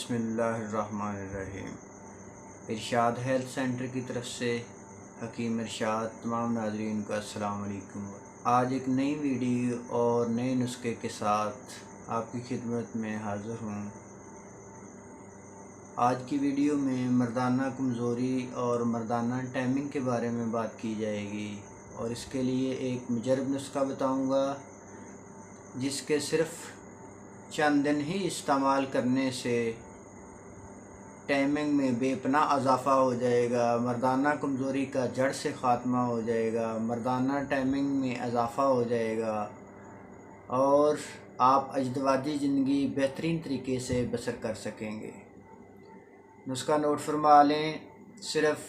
بسم اللہ الرحمن الرحیم۔ ارشاد ہیلتھ سینٹر کی طرف سے حکیم ارشاد تمام ناظرین کا السلام علیکم۔ آج ایک نئی ویڈیو اور نئے نسخے کے ساتھ آپ کی خدمت میں حاضر ہوں۔ آج کی ویڈیو میں مردانہ کمزوری اور مردانہ ٹائمنگ کے بارے میں بات کی جائے گی، اور اس کے لیے ایک مجرب نسخہ بتاؤں گا جس کے صرف چند دن ہی استعمال کرنے سے ٹائمنگ میں بے پناہ اضافہ ہو جائے گا، مردانہ کمزوری کا جڑ سے خاتمہ ہو جائے گا، مردانہ ٹائمنگ میں اضافہ ہو جائے گا اور آپ ازدواجی زندگی بہترین طریقے سے بسر کر سکیں گے۔ نسخہ نوٹ فرما لیں، صرف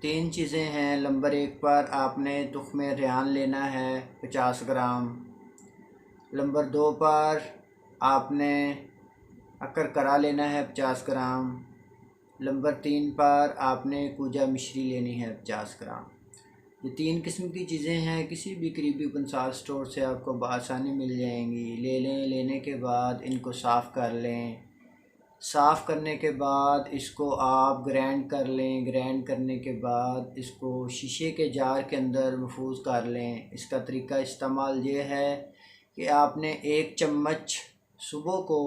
3 چیزیں ہیں۔ نمبر 1 پر آپ نے تخم ریحان لینا ہے 50 گرام۔ نمبر 2 پر آپ نے اکر کرا لینا ہے 50 گرام۔ نمبر 3 پر آپ نے کوجا مشری لینی ہے 50 گرام۔ یہ 3 قسم کی چیزیں ہیں، کسی بھی قریبی کنسال سٹور سے آپ کو بآسانی مل جائیں گی۔ لے لیں، لینے کے بعد ان کو صاف کر لیں۔ صاف کرنے کے بعد اس کو آپ گرائنڈ کر لیں۔ گرائنڈ کرنے کے بعد اس کو شیشے کے جار کے اندر محفوظ کر لیں۔ اس کا طریقہ استعمال یہ ہے کہ آپ نے 1 چمچ صبح کو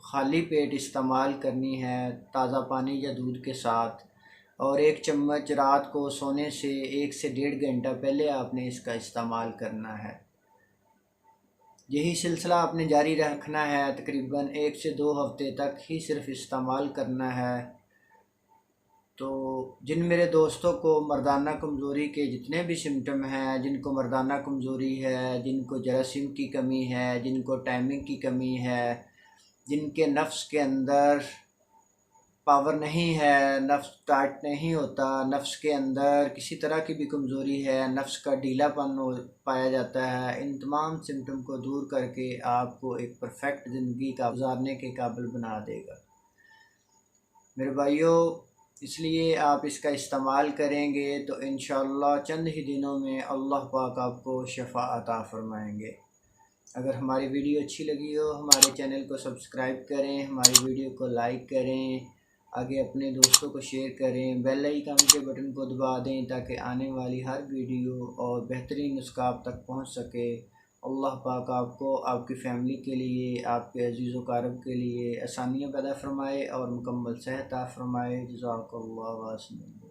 خالی پیٹ استعمال کرنی ہے تازہ پانی یا دودھ کے ساتھ، اور 1 چمچ رات کو سونے سے 1 سے 1.5 گھنٹہ پہلے آپ نے اس کا استعمال کرنا ہے۔ یہی سلسلہ آپ نے جاری رکھنا ہے، تقریباً 1 سے 2 ہفتے تک ہی صرف استعمال کرنا ہے۔ تو جن میرے دوستوں کو مردانہ کمزوری کے جتنے بھی سمٹم ہیں، جن کو مردانہ کمزوری ہے، جن کو جراثیم کی کمی ہے، جن کو ٹائمنگ کی کمی ہے، جن کے نفس کے اندر پاور نہیں ہے، نفس ٹائٹ نہیں ہوتا، نفس کے اندر کسی طرح کی بھی کمزوری ہے، نفس کا ڈھیلا پن پایا جاتا ہے، ان تمام سمٹم کو دور کر کے آپ کو ایک پرفیکٹ زندگی کا گزارنے کے قابل بنا دے گا۔ میرے بھائیوں، اس لیے آپ اس کا استعمال کریں گے تو انشاءاللہ چند ہی دنوں میں اللہ پاک آپ کو شفا عطا فرمائیں گے۔ اگر ہماری ویڈیو اچھی لگی ہو، ہمارے چینل کو سبسکرائب کریں، ہماری ویڈیو کو لائک کریں، آگے اپنے دوستوں کو شیئر کریں، بیل آئیکن کے بٹن کو دبا دیں تاکہ آنے والی ہر ویڈیو اور بہترین نسخہ آپ تک پہنچ سکے۔ اللہ پاک آپ کو، آپ کی فیملی کے لیے، آپ کے عزیز و اقارب کے لیے آسانیاں پیدا فرمائے اور مکمل صحت عطا فرمائے۔ جزاک اللہ واسم۔